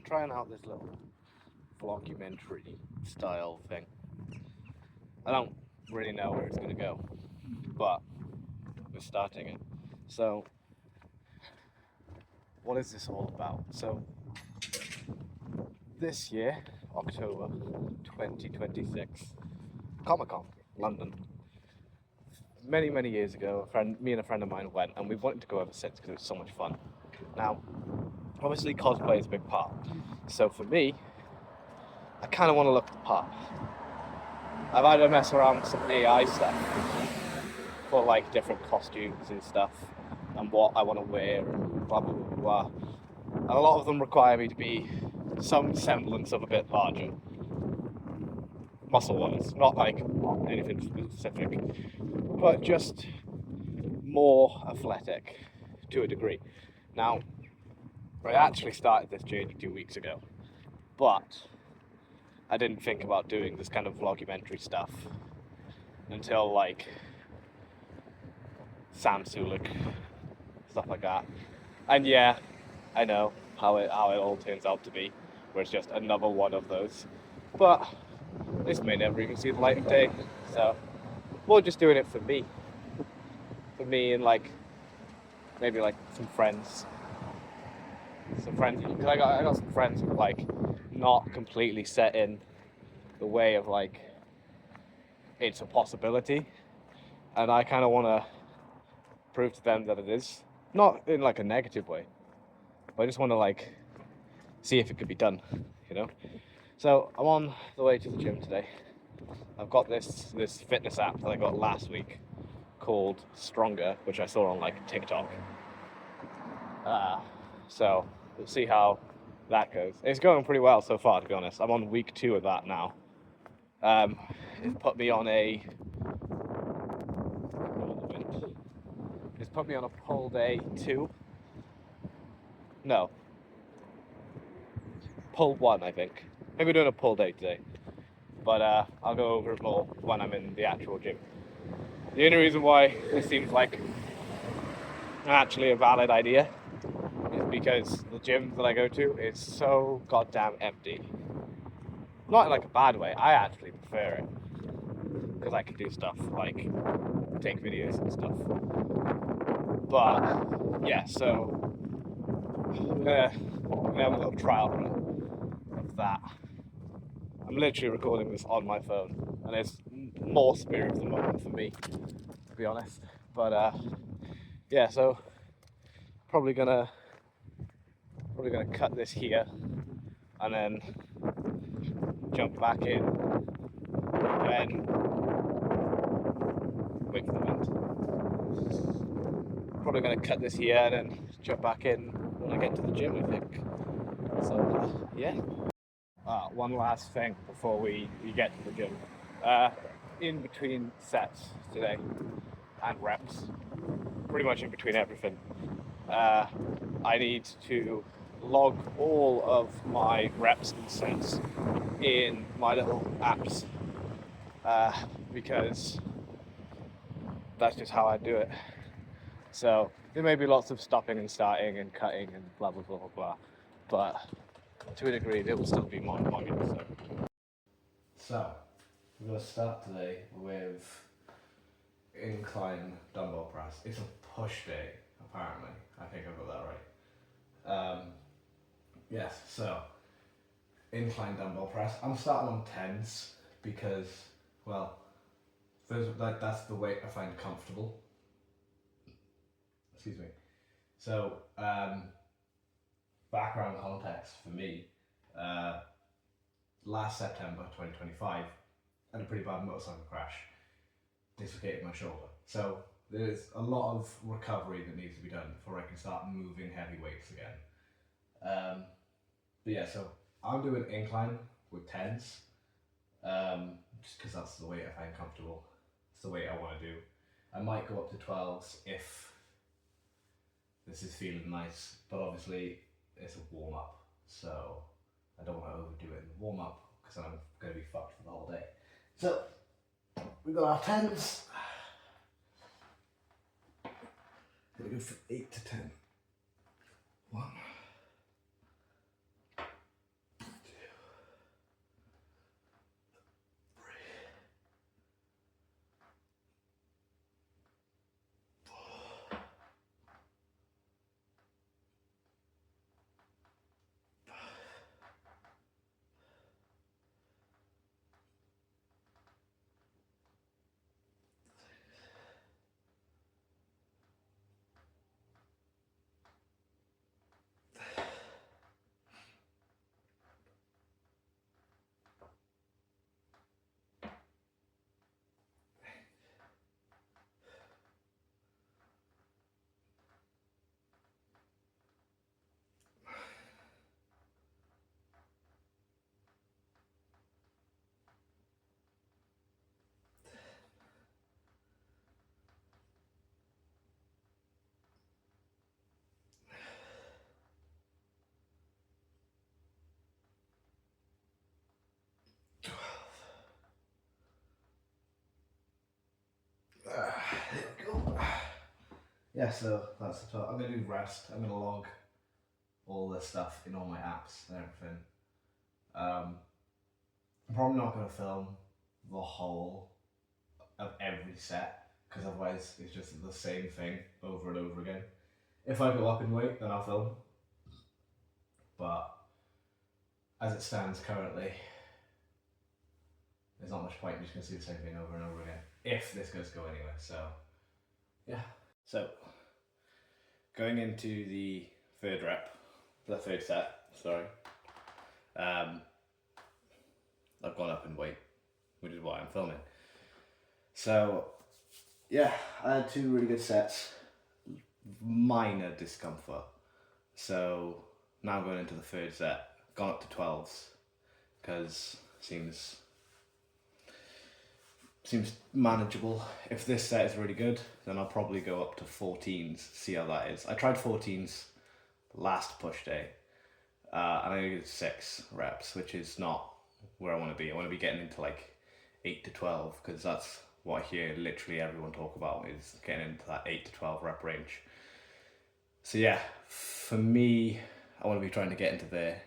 trying out this little vlogumentary style thing. I don't really know where it's going to go, but we're starting it. So, what is this all about? So, this year, October 2026, Comiccon, London. Many years ago, me and a friend of mine went, and we've wanted to go ever since because it was so much fun. Now, obviously cosplay is a big part. So for me, I kind of want to look the part. I've had to mess around with some AI stuff for like different costumes and stuff, and what I want to wear, and blah blah blah blah. And a lot of them require me to be some semblance of a bit larger, muscle-wise, not like anything specific, but just more athletic to a degree. Now, I actually started this journey 2 weeks ago, but I didn't think about doing this kind of vlogumentary stuff until like Sam Sulik, stuff like that. And yeah, I know how it all turns out to be, where it's just another one of those. But this may never even see the light of day, so we're just doing it for me. For me and like maybe like some friends. Because I got some friends who are like not completely set in the way of like it's a possibility, and I kind of want to prove to them that it is, not in like a negative way, but I just want to like see if it could be done, you know. So I'm on the way to the gym today. I've got this fitness app that I got last week called Stronger, which I saw on like TikTok. So we'll see how that goes. It's going pretty well so far, to be honest. I'm on week 2 of that now. It's put me on a pull day 2. No. Pull 1, I think. Maybe we're doing a pull day today. But I'll go over it more when I'm in the actual gym. The only reason why this seems like actually a valid idea is because the gym that I go to is so goddamn empty. Not in like a bad way, I actually prefer it. Because I can do stuff like take videos and stuff. But yeah, so I'm gonna have a little trial run of that. I'm literally recording this on my phone, and it's more spirit of the moment for me, to be honest. But yeah, so probably gonna cut this here, and then jump back in when wait for the wind. Probably gonna cut this here and then jump back in when I get to the gym, I think. So yeah. One last thing before we get to the gym. In between sets today and reps, pretty much in between everything, I need to log all of my reps and sets in my little apps, because that's just how I do it. So there may be lots of stopping and starting and cutting and blah blah blah blah blah, but to a degree it will still be monotonous. So we're going to start today with incline dumbbell press. It's a push day, apparently. I think I've got that right. Yes, so incline dumbbell press. I'm starting on 10s because, well, that's the weight I find comfortable. Excuse me. So, background context for me, last September 2025, I had a pretty bad motorcycle crash, dislocated my shoulder. So there's a lot of recovery that needs to be done before I can start moving heavy weights again. But yeah, so I'm doing incline with 10s, just because that's the weight I find comfortable. It's the weight I want to do. I might go up to 12s if this is feeling nice, but obviously it's a warm up, so I don't want to overdo it in the warm up because I'm going to be fucked for the whole day. So we've got our 10s. Gonna go for 8 to 10. 1, There we go. Yeah, so that's the total. I'm going to do rest. I'm going to log all this stuff in all my apps and everything. I'm probably not going to film the whole of every set, because otherwise it's just the same thing over and over again. If I go up in weight, then I'll film. But as it stands currently, there's not much point. You're just going to see the same thing over and over again, if this goes to go anywhere. So, yeah. So, going into the third set, sorry. I've gone up in weight, which is why I'm filming. So, yeah, I had 2 really good sets, minor discomfort. So now I'm going into the third set, gone up to 12s, because seems manageable. If this set is really good, then I'll probably go up to 14s, see how that is. I tried 14s last push day, and I did 6 reps, which is not where I want to be. I want to be getting into like 8 to 12, because that's what I hear literally everyone talk about, is getting into that 8 to 12 rep range. So yeah, for me, I want to be trying to get into there.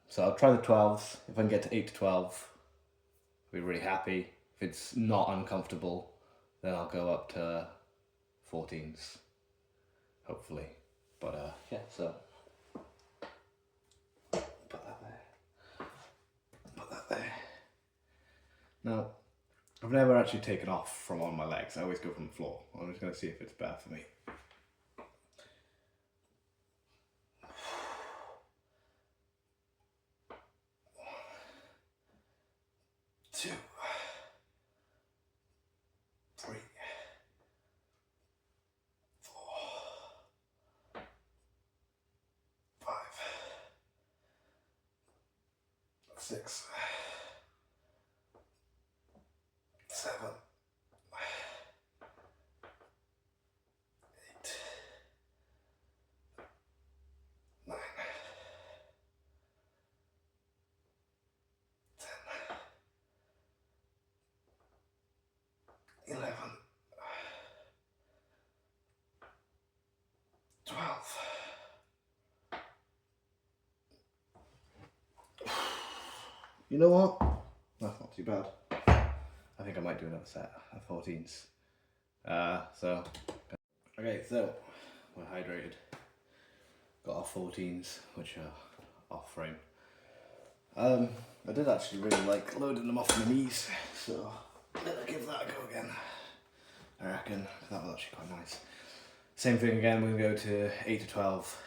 So I'll try the 12s. If I can get to 8 to 12, I'll be really happy. If it's not uncomfortable, then I'll go up to 14s, hopefully. But yeah, so put that there. Put that there. Now, I've never actually taken off from on my legs. I always go from the floor. I'm just going to see if it's better for me. 2, 3, 4, 5, 6, 7, 8, 9, 10, 11, 12. You know what? That's not too bad. I think I might do another set of 14s. Okay, so we're hydrated. Got our 14s, which are off frame. I did actually really like loading them off my knees, so let's give that a go again. I reckon that was actually quite nice. Same thing again, we're going to go to 8 to 12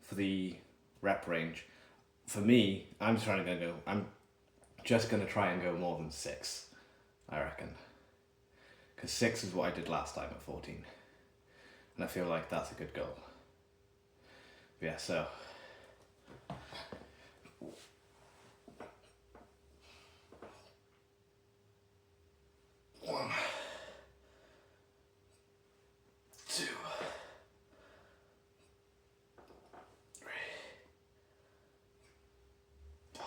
for the rep range. For me, I'm just going to try and go more than 6, I reckon. Because 6 is what I did last time at 14. And I feel like that's a good goal. But yeah, so. 1, 2, 3, 4,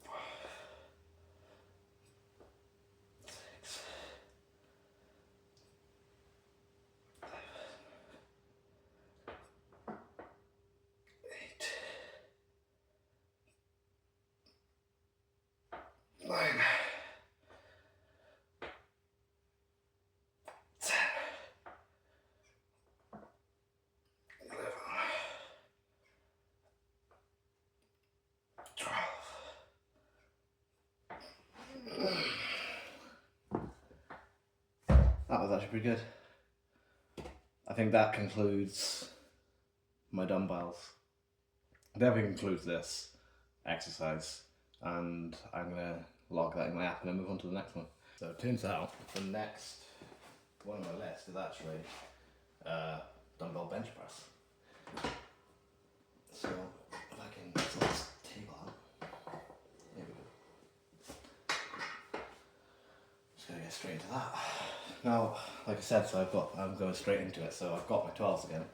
5, 6, 8, 9, 10, 11, 12. That was actually pretty good. I think that concludes my dumbbells. Definitely concludes this exercise, and I'm gonna log that in my app and then move on to the next one. So it turns out the next one on my list is actually dumbbell bench press. So if I can get this table out, there we go. Just gonna get straight into that. Now, like I said, I'm going straight into it. So I've got my 12s again.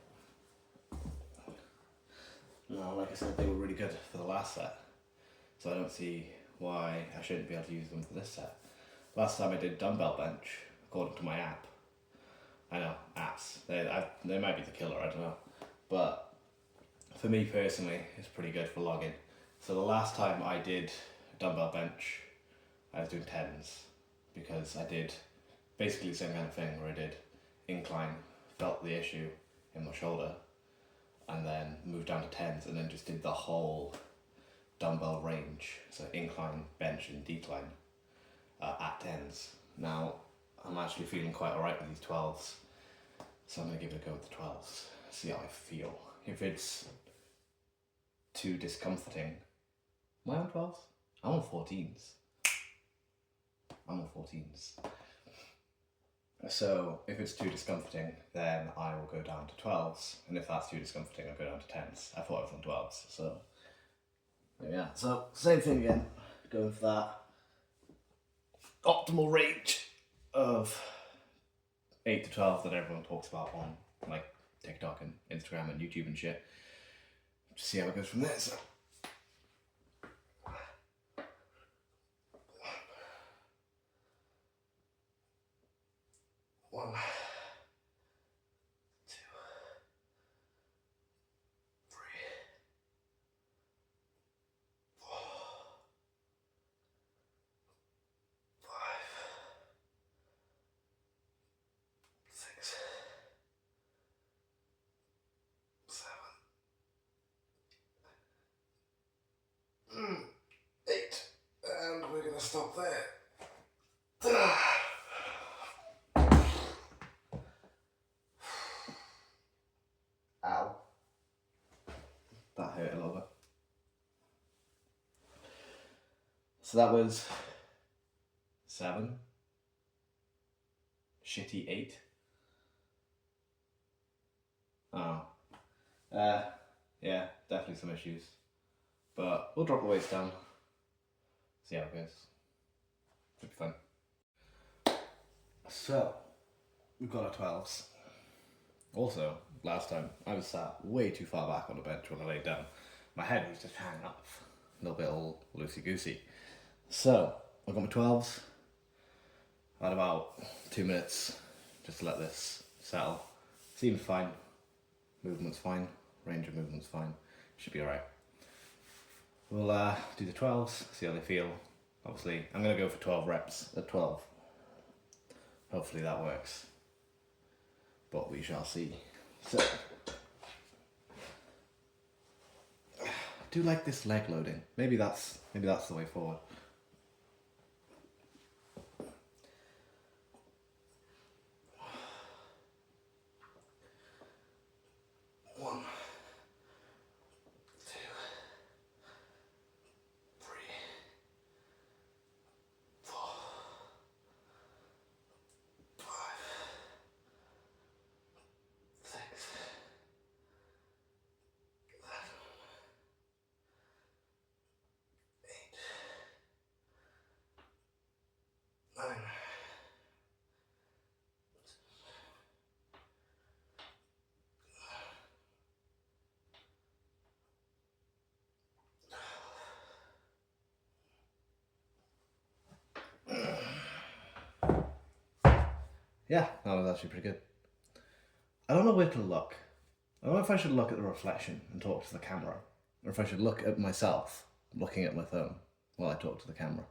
Now, like I said, they were really good for the last set, so I don't see why I shouldn't be able to use them for this set. Last time I did dumbbell bench, according to my app. I know, apps, they might be the killer, I don't know. But for me personally, it's pretty good for logging. So the last time I did dumbbell bench, I was doing 10s, because I did basically the same kind of thing where I did incline, felt the issue in my shoulder, and then moved down to 10s, and then just did the whole dumbbell range, so incline, bench and decline at 10s. Now I'm actually feeling quite alright with these 12s, so I'm going to give it a go with the 12s, see how I feel. If it's too discomforting, am I on 12s? I'm on 14s. I'm on 14s. So if it's too discomforting, then I will go down to 12s, and if that's too discomforting, I'll go down to 10s. I thought I was on 12s, so yeah. So same thing again, going for that optimal range of 8 to 12 that everyone talks about on like TikTok and Instagram and YouTube and shit. Just see how it goes from there. So. One, two, three, four, five, six, seven, 8, and we're gonna stop there. Ow. That hurt a little bit. So that was 7. Shitty 8. Oh. Yeah, definitely some issues. But we'll drop the weights down. See how it goes. Should be fun. So, we've got our 12s. Also, last time I was sat way too far back on the bench when I laid down. My head was just hanging off, a little bit all loosey-goosey. So, I've got my 12s. I had about 2 minutes just to let this settle. Seems fine. Movement's fine. Range of movement's fine. Should be alright. We'll do the 12s, see how they feel. Obviously, I'm going to go for 12 reps at 12. Hopefully that works. But we shall see. So, I do like this leg loading. Maybe that's the way forward. One, 2, 3, 4, 5, 6, 7, 8, 9. Yeah, that was actually pretty good. I don't know where to look. I don't know if I should look at the reflection and talk to the camera, or if I should look at myself looking at my phone while I talk to the camera.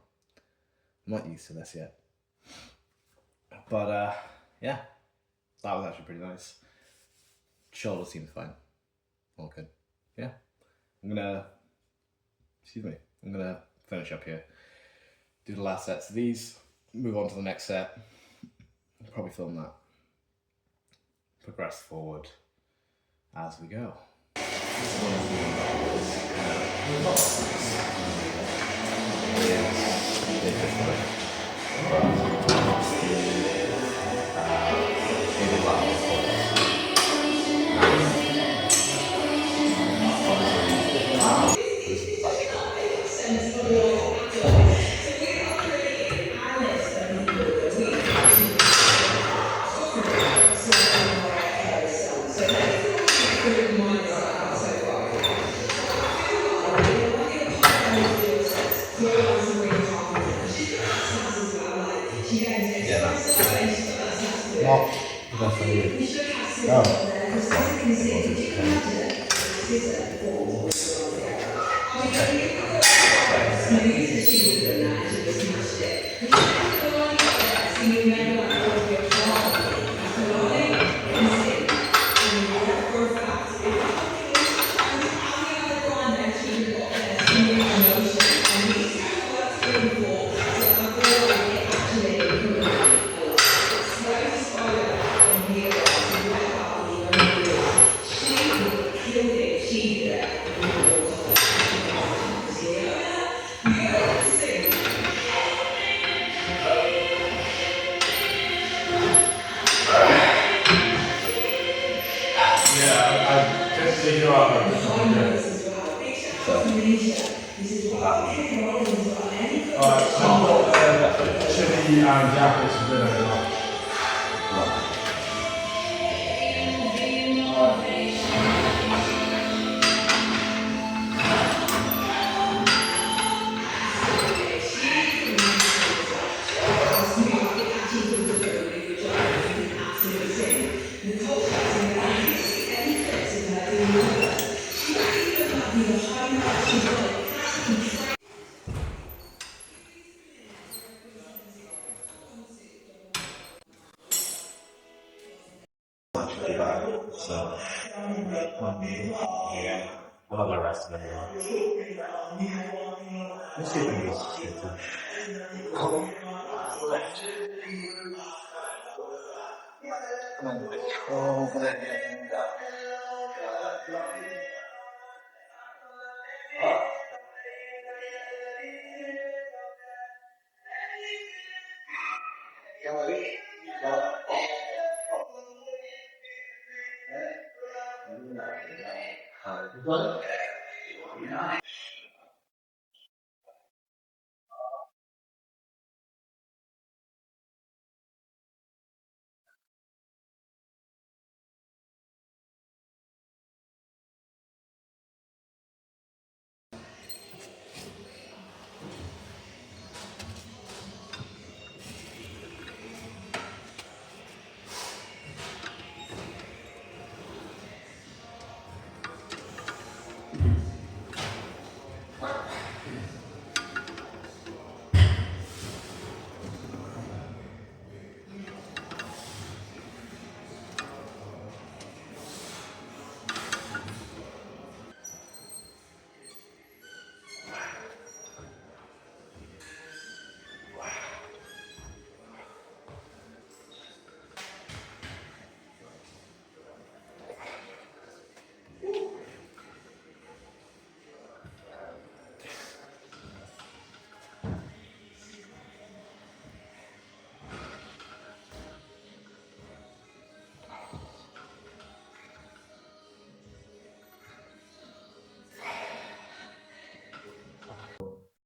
I'm not used to this yet. But yeah, that was actually pretty nice. Shoulder seems fine. All good. Yeah. I'm gonna finish up here. Do the last sets of these, move on to the next set. Probably film that. Progress forward as we go. Thank you. not the best idea. No. Chili and jackets for dinner as well. So, yeah, we'll have the rest of it. Let's see if we can get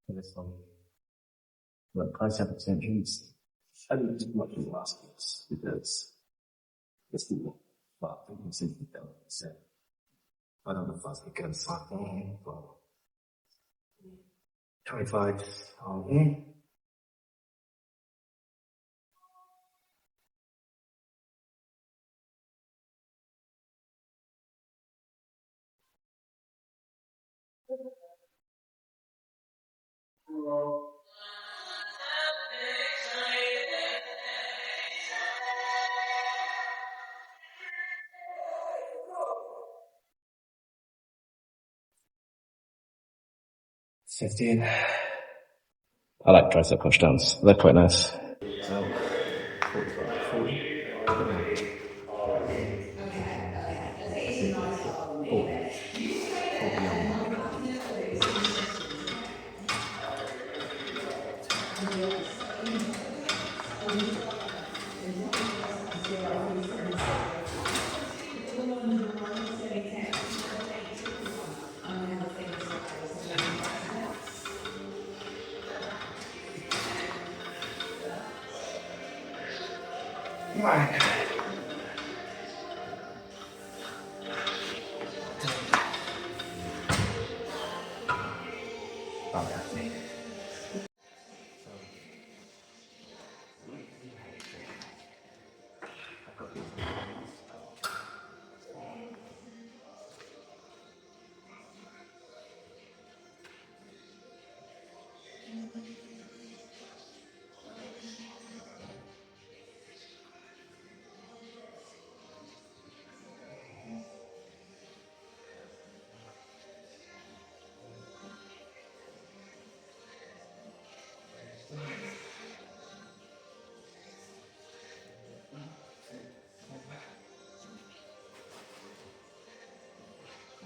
to this one. But price hypertensions, I don't do much in the last case because it's the but I can see that. So I don't know if that's good cycle, but 25 on here. $15. I like tricep push downs. They're quite nice. So 40.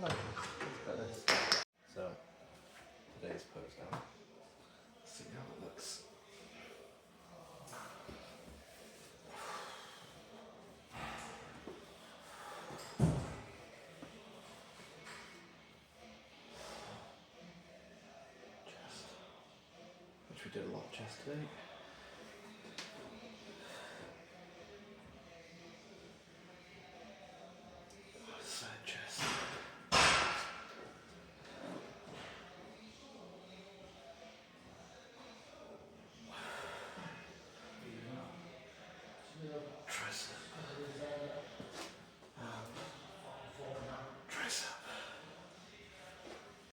Look at this. So, today's pose now. Let's see how it looks. Chest. Which we did a lot of chest today.